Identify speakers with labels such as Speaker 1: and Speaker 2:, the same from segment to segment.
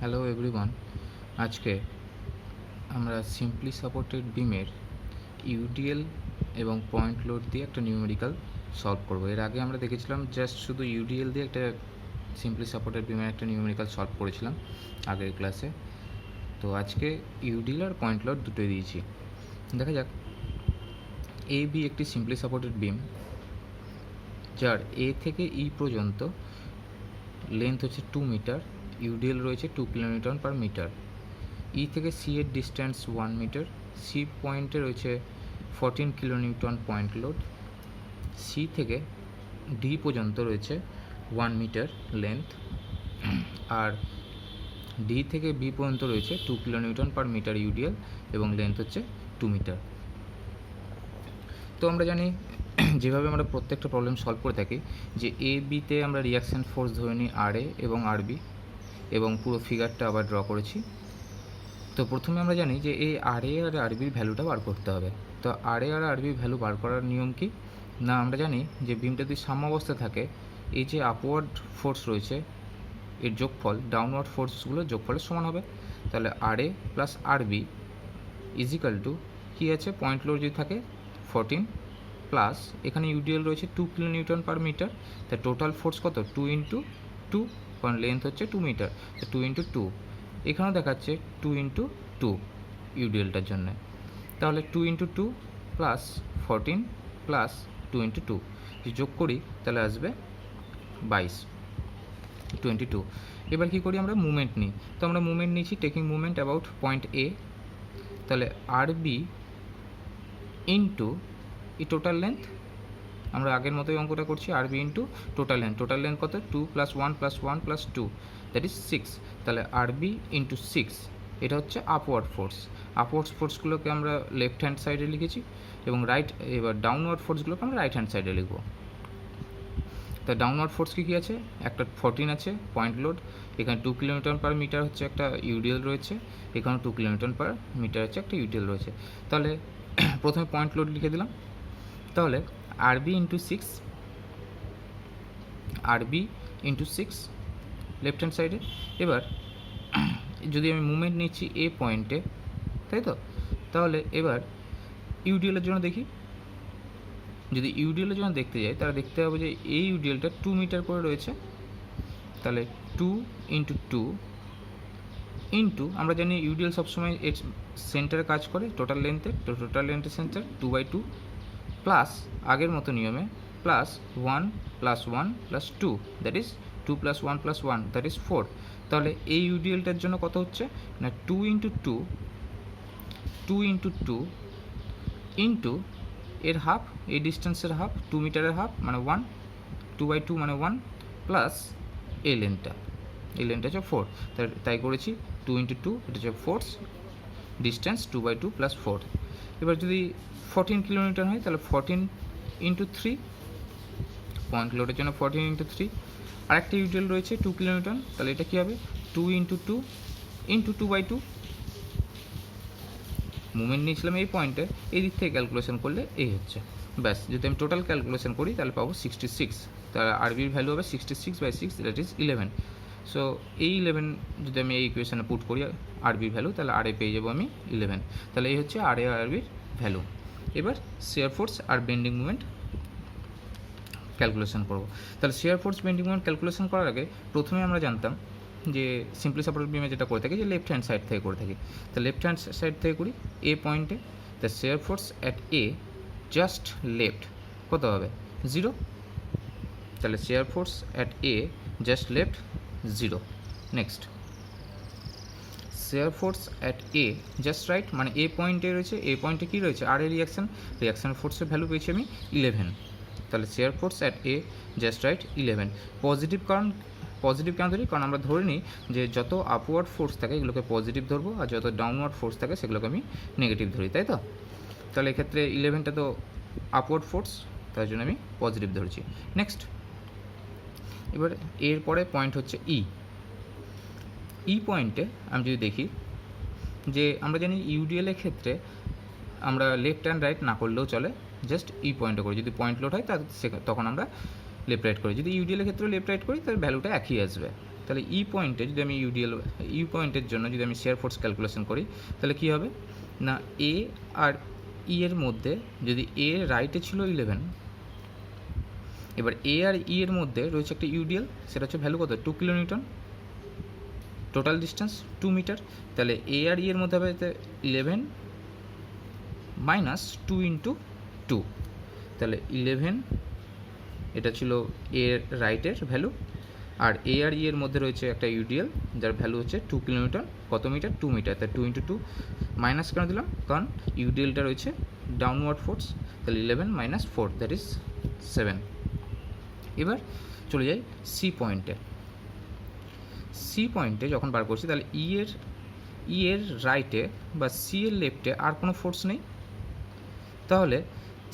Speaker 1: Hello everyone, আজকে আমরা simply supported বিমের ইউডিএল এবং পয়েন্ট লোড দিয়ে একটা নিউমেরিক্যাল সলভ করব। এর আগে আমরা দেখেছিলাম জাস্ট শুধু ইউডিএল দিয়ে একটা সিম্পলি সাপোর্টেড বিমের একটা নিউমেরিক্যাল সলভ করেছিলাম আগের ক্লাসে। তো আজকে ইউডিএল আর পয়েন্ট লোড দুটোই দিয়েছি। দেখা যাক, এ বি একটি সিম্পলি সাপোর্টেড বিম যার এ থেকে ই পর্যন্ত লেন্থ হচ্ছে 2 মিটার, ইউডিএল রয়েছে 2 কিলোনিউটন পার মিটার। ই থেকে সি এর ডিস্ট্যান্স 1 মিটার, সি পয়েন্টে রয়েছে 14 কিলোনিউটন পয়েন্ট লোড, সি থেকে ডি পর্যন্ত রয়েছে 1 মিটার লেন্থ, আর ডি থেকে বি পর্যন্ত রয়েছে 2 কিলোনিউটন পার মিটার ইউডিএল এবং লেন্থ হচ্ছে 2 মিটার। তো আমরা জানি যেভাবে আমরা প্রত্যেকটা প্রবলেম সলভ করে থাকি যে এ বিতে আমরা রিয়াকশান ফোর্স ধরে নিই আর এ এবং আর বি, এবং পুরো ফিগারটা আবার ড্র করেছি। তো প্রথমে আমরা জানি যে এই আর এ আর আরবির ভ্যালুটা বার করতে হবে। তো আর এ আর আরবির ভ্যালু বার করার নিয়ম কি না, আমরা জানি যে বিমটা যদি সাম্যাবস্থায় থাকে, এই যে আপওয়ার্ড ফোর্স রয়েছে এর যোগফল ডাউনওয়ার্ড ফোর্সগুলোর যোগফলের সমান হবে। তাহলে আর এ প্লাস আর বি ইজিক্যাল টু কী আছে, পয়েন্ট লোড যদি থাকে 14 প্লাস এখানে ইউডিএল রয়েছে 2 কিলোনিউটন পার মিটার, তাই টোটাল ফোর্স কত 2 ইন্টু 2, কারণ লেন্থ হচ্ছে 2 মিটার, তো 2 ইন্টু 2। এখানেও দেখাচ্ছে 2 ইন্টু 2 ইউডিএলটার জন্য, তাহলে 2 ইন্টু 2 প্লাস 14 প্লাস 2 ইন্টু 2 যদি যোগ করি তাহলে আসবে 22। এবার কী করি, আমরা মুভমেন্ট নিই। তো আমরা মুভমেন্ট নিয়েছি টেকিং মুভমেন্ট অ্যাবাউট পয়েন্ট এ, তাহলে আর বি ইন্টু এই টোটাল লেন্থ, আমরা আগের মতোই অঙ্কটা করছি, আর বি ইন্টু টোটাল লেন্থ কত 2 plus 1 plus 1 plus 2 that is 6, তাহলে আর বি ইন্টু 6, এটা হচ্ছে আপওয়ার্ড ফোর্সগুলোকে আমরা লেফট হ্যান্ড সাইডে লিখেছি এবং এবার ডাউনওয়ার্ড ফোর্সগুলোকে আমরা রাইট হ্যান্ড সাইডে লিখব। তা ডাউনওয়ার্ড ফোর্স কী আছে, একটা 14 আছে পয়েন্ট লোড, এখানে 2 কিলোমিটার পার মিটার হচ্ছে একটা ইউডিএল রয়েছে, এখানে 2 কিলোমিটার পার মিটার হচ্ছে একটা ইউডিএল রয়েছে। তাহলে প্রথমে পয়েন্ট লোড লিখে দিলাম, তাহলে আর বি ইন্টু 6, আর বি ইন্টু 6 লেফট হ্যান্ড সাইডে। এবার যদি আমি মুভমেন্ট নিচ্ছি এ পয়েন্টে, তাই তো, তাহলে এবার ইউডিএলের জন্য দেখি, যদি ইউডিএলের জন্য দেখতে যাই তাহলে দেখতে হবে যে এই ইউডিএলটা 2 মিটার করে রয়েছে, তাহলে 2 ইন্টু 2 ইন্টু, আমরা জানি ইউডিএল সবসময় এর সেন্টারে কাজ করে টোটাল লেন্থের, তো টোটাল লেন্থের সেন্টার 2/2 প্লাস আগের মতো নিয়মে plus 1 plus 1 plus 2 that is 2 plus 1 plus 1 that is 4। তাহলে এই ইউডিএলটার জন্য কত হচ্ছে না 2 ইন্টু 2 ইন্টু এর হাফ, এই ডিস্টেন্সের হাফ 2 মিটারের হাফ মানে 1, 2/2 মানে 1 প্লাস এই লেন্থটা হচ্ছে 4, তাই করেছি 2 ইন্টু 2, এটা হচ্ছে ফোর্স ডিস্টেন্স 2/2 প্লাস 4। এবার যদি 14 কিলোমিটার হয় তাহলে 14 ইন্টু 3, পয়েন্ট লোডের জন্য 14 ইন্টু 3, আরেকটা ইউডিএল রয়েছে 2 কিলোমিটার, তাহলে এটা কী হবে 2 ইন্টু 2 ইন্টু 2/2, মুভমেন্ট নিয়েছিলাম এই পয়েন্টে, এই দিক থেকে ক্যালকুলেশন করলে এই হচ্ছে, ব্যাস। যদি আমি টোটাল ক্যালকুলেশন করি তাহলে পাবো 66, তার আরবির ভ্যালু হবে 66/6 দ্যাট ইজ 11। সো এই 11 যদি আমি এই ইকুয়েশনে পুট করি আরবির ভ্যালু, তাহলে আর এ পেয়ে যাবো আমি 11। তাহলে এই হচ্ছে আর এ আরবির ভ্যালু। এবার শেয়ার ফোর্স আর বেন্ডিং মুভমেন্ট ক্যালকুলেশন করব। তাহলে share force bending movement calculation করার আগে প্রথমে আমরা জানতাম যে সিম্পলি সাপোর্টেড বিমে যেটা করে থাকি যে লেফট হ্যান্ড সাইড থেকে করে থাকি, তো লেফট হ্যান্ড সাইড থেকে করি এ পয়েন্টে, the share force at a just left কত হবে 0, তাহলে share force at a just left 0। Next share force at a just right, মানে এ পয়েন্টে রয়েছে, এ পয়েন্টে কী রয়েছে আর এ রিয়াকশান ফোর্সের ভ্যালু পেয়েছি আমি 11, তাহলে share force at a just right 11। Positive কেন ধরি, কারণ আমরা ধরে নিই যে যত আপওয়ার্ড ফোর্স থাকে এগুলোকে পজিটিভ ধরবো, আর যত ডাউনওয়ার্ড ফোর্স থাকে সেগুলোকে আমি নেগেটিভ ধরি, তাই তো। তাহলে এক্ষেত্রে 11টা তো আপওয়ার্ড ফোর্স, তার জন্য আমি পজিটিভ ধরেছি। নেক্সট এবার এরপরে পয়েন্ট হচ্ছে ই পয়েন্টে আমি যদি দেখি যে আমরা জানি ইউডিএলের ক্ষেত্রে আমরা লেফট অ্যান্ড রাইট না করলেও চলে, জাস্ট ই পয়েন্টে করি, যদি পয়েন্ট লোড হয় তখন আমরা লেফট রাইট করি, যদি ইউডিএলের ক্ষেত্রে লেফট রাইট করি তাহলে ভ্যালুটা একই আসবে। তাহলে ই পয়েন্টে যদি আমি ইউ পয়েন্টের জন্য যদি আমি শিয়ার ফোর্স ক্যালকুলেশন করি তাহলে কী হবে না, এ আর ই এর মধ্যে যদি এ রাইটে ছিল 11, এবার এ আর ই এর মধ্যে রয়েছে একটা ইউডিএল, সেটা হচ্ছে ভ্যালু কত 2 কিলোনিউটন, টোটাল ডিস্টেন্স 2 মিটার। তাহলে এ আর ই এর মধ্যে হবে 11 মাইনাস 2 ইন্টু 2, তাহলে 11 এটা ছিল এ রাইটের ভ্যালু, আর এ আর ই এর মধ্যে রয়েছে একটা ইউডিএল যার ভ্যালু হচ্ছে 2 কিলোমিটার, কত মিটার 2 মিটার, তাই 2 ইন্টু 2 মাইনাস কেন দিলাম, কারণ ইউডিএলটা রয়েছে ডাউনওয়ার্ড ফোর্স, তাহলে 11 মাইনাস 4 দ্যাট ইজ 7। এবার চলে যাই সি পয়েন্টে। সি পয়েন্টে যখন বার করছি তাহলে ই এর রাইটে বা সি এর লেফটে আর কোনো ফোর্স নেই, তাহলে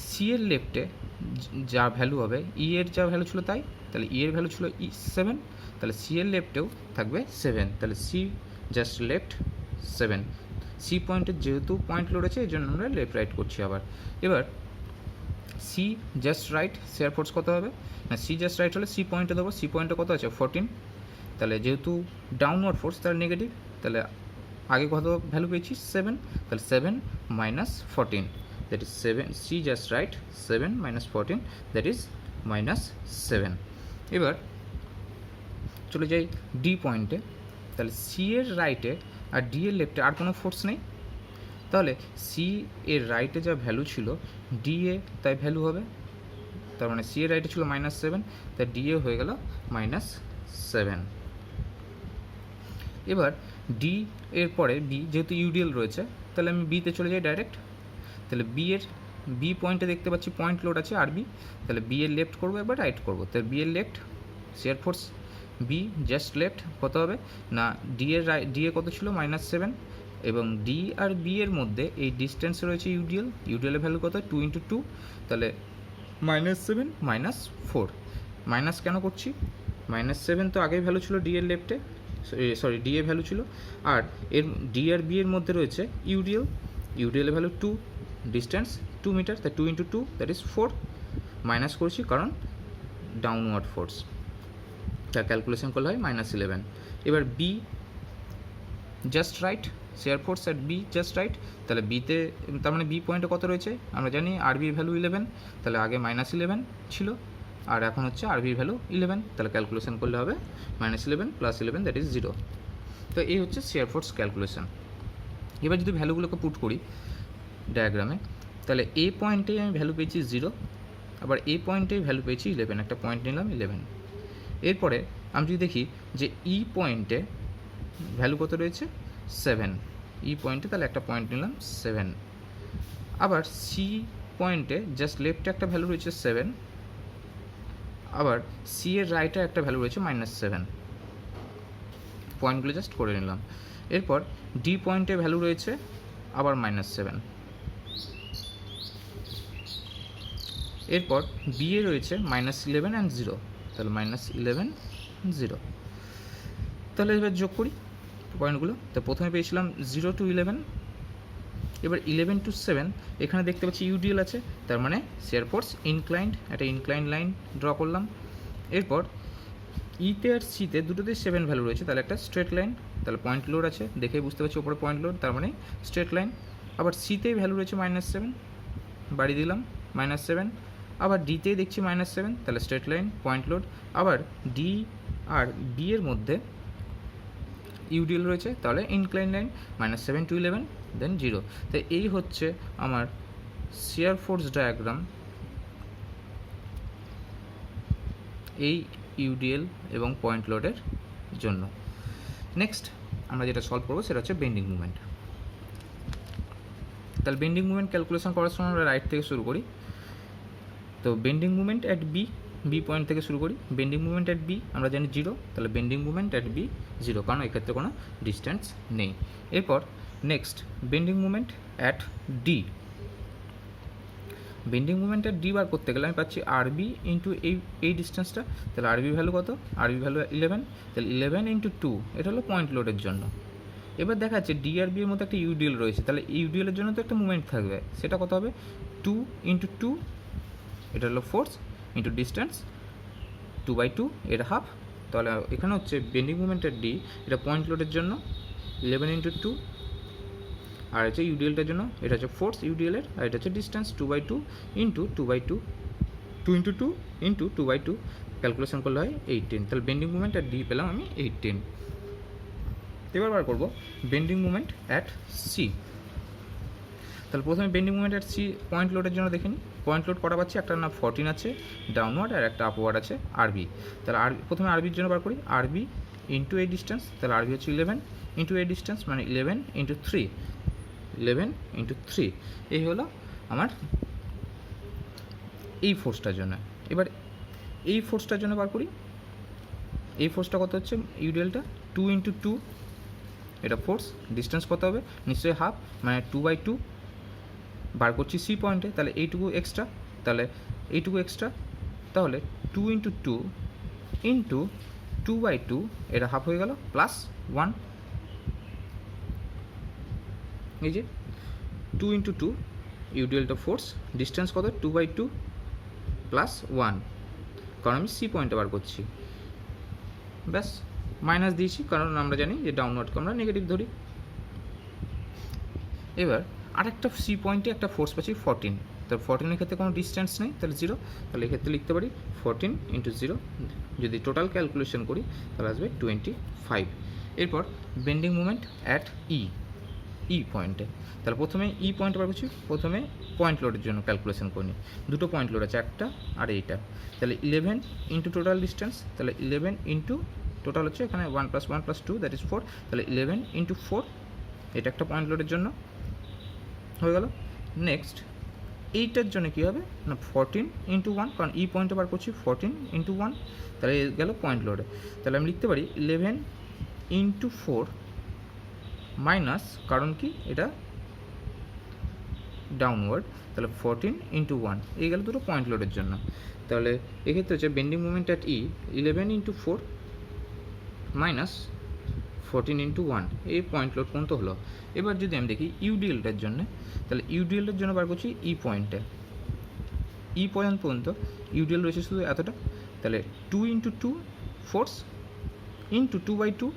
Speaker 1: সি এর লেফটে যা ভ্যালু হবে ই এর যা ভ্যালু ছিল তাই, তাহলে ই এর ভ্যালু ছিল 7, তাহলে সি এর লেফটেও থাকবে 7, তাহলে সি জাস্ট লেফট 7। সি পয়েন্টের যেহেতু পয়েন্ট লোড আছে এই জন্য আমরা লেফট রাইট করছি আবার। এবার C just right shear force কত হবে না, সি জাস্ট রাইট হলে সি পয়েন্টে দেবো, সি পয়েন্টে কত আছে 14, তাহলে যেহেতু ডাউনওয়ার্ড ফোর্স তাহলে নেগেটিভ, তাহলে আগে কত ভ্যালু পেয়েছি 7, তাহলে 7 minus 14 that is 7, C just right 7 minus 14 that is minus 7। এবার চলে যাই ডি পয়েন্টে, তাহলে সি এর রাইটে আর ডি এর লেফটে আর কোনো ফোর্স নেই, তাহলে সি এর রাইটে যা ভ্যালু ছিল ডি এ তাই ভ্যালু হবে, তার মানে সি এর রাইটে ছিল -7, তাই ডি এ হয়ে গেল -7। এবার ডি এর পরে বি, যেহেতু ইউডিএল রয়েছে তাহলে আমি বিতে চলে যাই ডাইরেক্ট, তাহলে বি পয়েন্টে দেখতে পাচ্ছি পয়েন্ট লোড আছে আর বি, তাহলে বি এর লেফট করবো এবার রাইট করবো, তাহলে বি এর left shear force B just left কত হবে না, ডি এ কত ছিল -7, এবং ডি আর বি এর মধ্যে এই ডিস্টেন্স রয়েছে ইউডিএলের ভ্যালু কত 2 ইন্টু 2, তাহলে -7 মাইনাস 4, মাইনাস কেন করছি, -7 তো আগেই ভ্যালু ছিল ডি এর লেফটে, সরি ডি এর ভ্যালু ছিল, আর এর ডি আর বি এর মধ্যে রয়েছে ইউডিএলের ভ্যালু 2, ডিস্টেন্স 2 মিটার, তাই 2 ইন্টু 2 দ্যাট ইজ 4, মাইনাস করছি কারণ ডাউনওয়ার্ড ফোর্স, তার ক্যালকুলেশন করলে হয় -11। এবার B just right shear force at B just right, তাহলে বিতে তার মানে বি পয়েন্টে কত রয়েছে আমরা জানি আরবির ভ্যালু 11, তাহলে আগে -11 ছিল আর এখন হচ্ছে আরবির ভ্যালু 11, তাহলে ক্যালকুলেশন করলে হবে -11 প্লাস 11 দ্যাট ইজ 0। তো এই হচ্ছে শিয়ার ফোর্স ক্যালকুলেশন। এবার যদি ভ্যালুগুলোকে পুট করি ডায়াগ্রামে, তাহলে এ পয়েন্টে আমি ভ্যালু পেয়েছি 0, আবার এ পয়েন্টেই ভ্যালু পেয়েছি 11, একটা পয়েন্ট নিলাম 11। এরপরে আমি যদি দেখি যে ই পয়েন্টে ভ্যালু কত রয়েছে 7, ই পয়েন্টে তাহলে একটা পয়েন্ট নিলাম 7, আবার সি পয়েন্টে জাস্ট লেফটে একটা ভ্যালু রয়েছে 7, আবার সি এর রাইটে একটা ভ্যালু রয়েছে -7, পয়েন্টগুলো জাস্ট করে নিলাম। এরপর ডি পয়েন্টে ভ্যালু রয়েছে আবার -7, এরপর বি এ রয়েছে -11 অ্যান্ড 0, তাহলে -11 0। তাহলে এবার যোগ করি পয়েন্টগুলো, তো প্রথমে পেয়েছিলাম 0 to 11, এবার 11 to 7 এখানে দেখতে পাচ্ছি ইউডিএল আছে, তার মানে শিয়ার ফোর্স ইনক্লাইন্ড, একটা ইনক্লাইন্ড লাইন ড্র করলাম। এরপর ইতে আর সিতে দুটোতেই 7 ভ্যালু রয়েছে, তাহলে একটা স্ট্রেট লাইন, তাহলে পয়েন্ট লোড আছে দেখেই বুঝতে পারছি ওপরে পয়েন্ট লোড, তার মানে স্ট্রেট লাইন। আবার সিতেই ভ্যালু রয়েছে -7, বাড়িয়ে দিলাম -7, আবার ডিতেই দেখছি -7, তাহলে স্ট্রেট লাইন পয়েন্ট লোড। আবার ডি আর বি এর মধ্যে ইউডিএল রয়েছে, তাহলে ইনক্লাইন লাইন -7 to 11 দেন 0। তো এই হচ্ছে আমার শিয়ার ফোর্স ডায়াগ্রাম এই ইউডিএল এবং পয়েন্ট লোডের জন্য। নেক্সট আমরা যেটা সলভ করবো সেটা হচ্ছে বেন্ডিং মুভমেন্ট। তাহলে বেন্ডিং মুভমেন্ট ক্যালকুলেশন করার সময় আমরা রাইট থেকে শুরু করি, তো bending movement at B point থেকে শুরু করি। বেন্ডিং মুভমেন্ট অ্যাট বি আমরা জানি 0, তাহলে বেন্ডিং মুভমেন্ট অ্যাট বি 0, কারণ এক্ষেত্রে কোনো ডিস্টেন্স নেই। এরপর next bending movement at D, bending movement at D বার করতে গেলে আমি পাচ্ছি আরবি ইন্টু এই ডিস্টেন্সটা, তাহলে আরবি ভ্যালু কত, আরবি ভ্যালু 11, তাহলে 11 ইন্টু 2, এটা হলো পয়েন্ট লোডের জন্য। এবার দেখা যাচ্ছে ডি আর বি এর মধ্যে একটা ইউডিএল রয়েছে, তাহলে ইউডিএলের জন্য তো একটা মুভমেন্ট থাকবে, সেটা কত হবে 2 ইন্টু 2, এটা হলো ফোর্স ইন্টু ডিস্টেন্স 2/2 এর হাফ, তাহলে এখানে হচ্ছে বেন্ডিং মুভমেন্টের ডি, এটা পয়েন্ট লোডের জন্য 11 × 2, আর হচ্ছে ইউডিএলটার জন্য এটা হচ্ছে ফোর্স ইউডিএলের, আর এটা হচ্ছে ডিস্টেন্স 2/2 × 2/2, 2 × 2 × 2/2, ক্যালকুলেশন করলে হয় 18। তাহলে বেন্ডিং মুভমেন্ট অ্যাট ডি পেলাম আমি 18। এবার বার করবো বেন্ডিং মুভমেন্ট অ্যাট সি। তাহলে প্রথমে bending movement at C point লোডের জন্য দেখে নিই। পয়েন্ট লোড করা পাচ্ছি, একটা না 14 আছে ডাউনওয়ার্ড, আর একটা আপওয়ার্ড আছে আরবি। তাহলে প্রথমে আরবির জন্য বার করি, আরবি ইন্টু এই ডিস্টেন্স, তাহলে আরবি হচ্ছে 11 ইন্টু এই ডিস্টেন্স, মানে 11 × 3, 11 × 3, এই হলো আমার এই ফোর্সটার জন্য। এবার এই ফোর্সটার জন্য বার করি, এই ফোর্সটা কত হচ্ছে, ইউডিএলটা 2 × 2, এটা ফোর্স, ডিস্টেন্স কত হবে নিশ্চয়ই হাফ, মানে 2/2 বার করছি সি পয়েন্টে, তাহলে এইটুকু এক্সট্রা, তাহলে এইটুকু এক্সট্রা, তাহলে 2 × 2 × 2/2, এটা হাফ হয়ে গেল, +1, এই যে 2 × 2 ইউডিএলটা ফোর্স, ডিস্টেন্স কত 2/2 +1, কারণ আমি সি পয়েন্টে বার করছি, ব্যাস মাইনাস দিয়েছি, কারণ আমরা জানি যে ডাউনওয়ার্ডকে আমরা নেগেটিভ ধরি। এবার আরেকটা সি পয়েন্টে একটা ফোর্স পাচ্ছি 14, তাহলে 14-এর ক্ষেত্রে কোনো ডিস্টেন্স নেই, তাহলে 0, তাহলে এক্ষেত্রে লিখতে পারি 14 × 0, যদি টোটাল ক্যালকুলেশন করি তাহলে আসবে 25। এরপর বেন্ডিং মুভমেন্ট অ্যাট ই পয়েন্টে, তাহলে প্রথমে ই পয়েন্টে বার করছি, প্রথমে পয়েন্ট লোডের জন্য ক্যালকুলেশন করে নিই। দুটো পয়েন্ট লোড আছে, একটা আর এইটা, তাহলে 11 × টোটাল ডিস্টেন্স, তাহলে 11 × টোটাল হচ্ছে এখানে 1 + 1 + 2 দ্যাট ইজ 4, তাহলে 11 × 4, এটা একটা পয়েন্ট লোডের জন্য হয়ে গেল। নেক্সট এইটার জন্য কী হবে না 14 × 1, কারণ ই পয়েন্টে বার করছি 14 × 1, তাহলে গেল পয়েন্ট লোডে, তাহলে আমি লিখতে পারি 11 × 4 মাইনাস, কারণ কি এটা ডাউনওয়ার্ড, তাহলে 14 × 1, এই গেল দুটো পয়েন্ট লোডের জন্য। তাহলে এক্ষেত্রে হচ্ছে bending movement at E 11 × 4 minus 14 × 1, এই পয়েন্ট লোড পর্যন্ত হলো। এবার যদি আমি দেখি ইউডিএলটার জন্য, তাহলে ইউডিএলটার জন্য বার করছি ই পয়েন্টে, ই পয়েন্ট পর্যন্ত ইউডিএল রয়েছে শুধু এতটা, তাহলে 2 × 2 ফোর্স ইন্টু 2/2,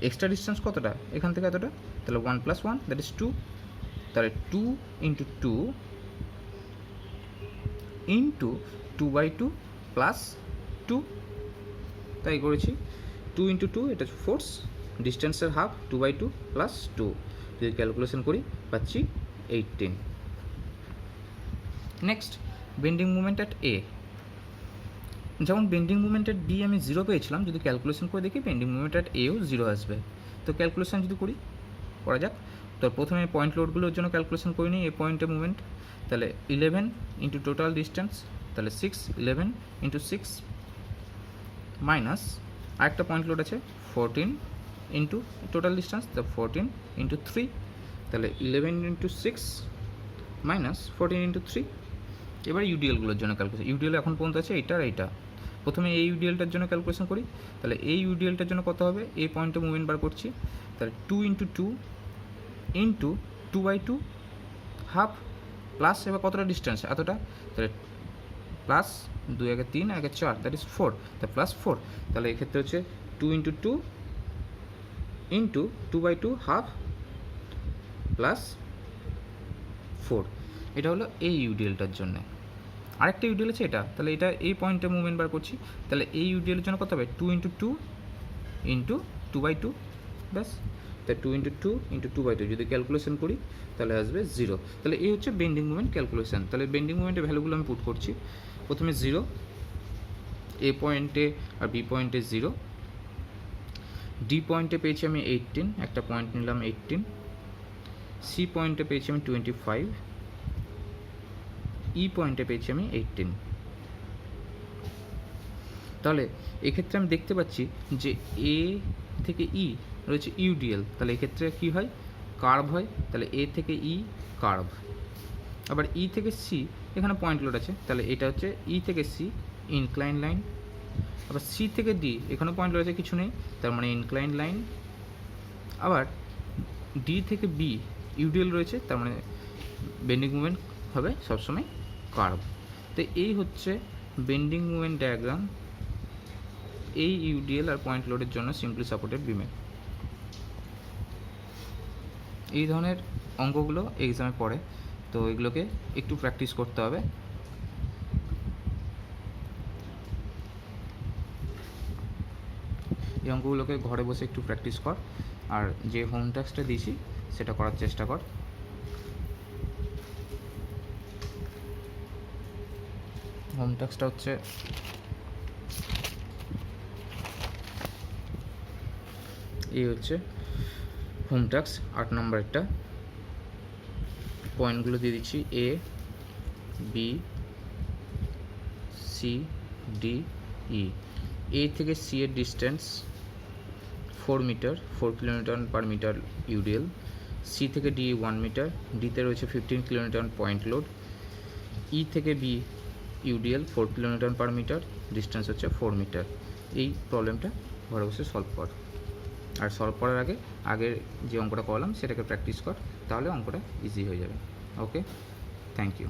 Speaker 1: এক্সট্রা ডিস্টেন্স কতটা এখান থেকে এতটা, তাহলে 1 + 1 দ্যাট ইজ 2, তাহলে 2 × 2 ইন্টু 2/2 +2, তাই করেছি 2 × 2, এটা ফোর্স, ডিস্টেন্সের হাফ 2/2 +2, যদি ক্যালকুলেশন করি পাচ্ছি 18। Next bending movement at a, যেমন বেন্ডিং মুভমেন্ট অ্যাট বি আমি 0 পেয়েছিলাম, যদি ক্যালকুলেশন করে দেখি বেন্ডিং মুভমেন্ট অ্যাট এও 0 আসবে। তো ক্যালকুলেশন যদি করা যাক, তো প্রথমে পয়েন্ট লোডগুলোর জন্য ক্যালকুলেশন করে নিই। এ পয়েন্টে মুভমেন্ট, তাহলে 11 × টোটাল ডিস্টেন্স, তাহলে 6, 11 × 6 মাইনাস আরেকটা পয়েন্ট লোড আছে 14 × টোটাল ডিস্টেন্স, তো 14 × 3, তাহলে 11 × 6 মাইনাস 14 × 3। এবার ইউডিএলগুলোর জন্য ক্যালকুলেশন, ইউডিএল এখন পর্যন্ত আছে এইটা আর এইটা, প্রথমে এই ইউডিএলটার জন্য ক্যালকুলেশন করি, তাহলে এই ইউডিএলটার জন্য কত হবে, এই পয়েন্টে মুভমেন্ট বার করছি, তাহলে 2 × 2 × 2/2 হাফ প্লাস, এবার কতটা ডিস্টেন্স এতটা, তাহলে প্লাস 2 × 3 × 4 দ্যাট ইজ 4, তা +4, তাহলে এক্ষেত্রে হচ্ছে 2 × 2 × 2/2 হাফ +4, এটা হলো এই ইউডিএলটার জন্য। আরেকটা ইউডিএল আছে এটা, তাহলে এটা এই পয়েন্টে মুভমেন্ট বার করছি, তাহলে এই ইউডিএলের জন্য কত হবে 2 × 2 × 2/2, ব্যাস, তাই 2 × 2 × 2/2 যদি ক্যালকুলেশন করি তাহলে আসবে 0। তাহলে এই হচ্ছে বেন্ডিং মুভমেন্ট ক্যালকুলেশন। তাহলে বেন্ডিং মুভমেন্টের ভ্যালুগুলো আমি পুট করছি, প্রথমে 0 এ পয়েন্টে আর বি পয়েন্টে 0, ডি পয়েন্টে পেয়েছি আমি 18, একটা পয়েন্ট নিলাম 18, সি পয়েন্টে পেয়েছি আমি 25, ই পয়েন্টে পেয়েছি আমি 18। তাহলে এক্ষেত্রে আমি দেখতে পাচ্ছি যে এ থেকে ই রয়েছে ইউডিএল, তাহলে এক্ষেত্রে কী হয় কার্ভ হয়, তাহলে এ থেকে ই কার্ভ। আবার ই থেকে সি এখানে পয়েন্ট লোড আছে, তাহলে এটা হচ্ছে ই থেকে সি ইনক্লাইন লাইন। আবার সি থেকে ডি এখানে পয়েন্ট লোড আছে কিছু নেই, তার মানে ইনক্লাইন লাইন। আবার ডি থেকে বি ইউডিএল রয়েছে, তার মানে বেন্ডিং মুভমেন্ট হবে সবসময় কার্ভ। তো এই হচ্ছে বেন্ডিং মুভমেন্ট ডায়াগ্রাম এই ইউডিএল আর পয়েন্ট লোডের জন্য সিম্পলি সাপোর্টেড বিমে। এই ধরনের অঙ্কগুলো এক্সামে পড়ে, তো এগুলোকে একটু প্র্যাকটিস করতে হবে। এই অঙ্কগুলোকে ঘরে বসে একটু প্র্যাকটিস কর, আর যে হোম টাস্কটা দিয়েছি সেটা করার চেষ্টা কর। হোম টাস্কটা হচ্ছে এই হচ্ছে হোম টাস্ক 8 নম্বরেরটা। পয়েন্টগুলো দিয়ে দিচ্ছি A B C D E. A থেকে সি এর distance 4 metre, 4 kilometre per metre UDL. C থেকে ডি 1 মিটার, ডিতে রয়েছে 15 কিলোমিটার পয়েন্ট লোড। ই থেকে B UDL 4 kilometre per metre, distance হচ্ছে 4 মিটার। এই প্রবলেমটা ঘরে বসে সলভ কর, আর সলভ করার আগে আগের যে অঙ্কটা করলাম সেটাকে প্র্যাকটিস কর, তাহলে অঙ্কটা ইজি হয়ে যাবে। ওকে, থ্যাংক ইউ।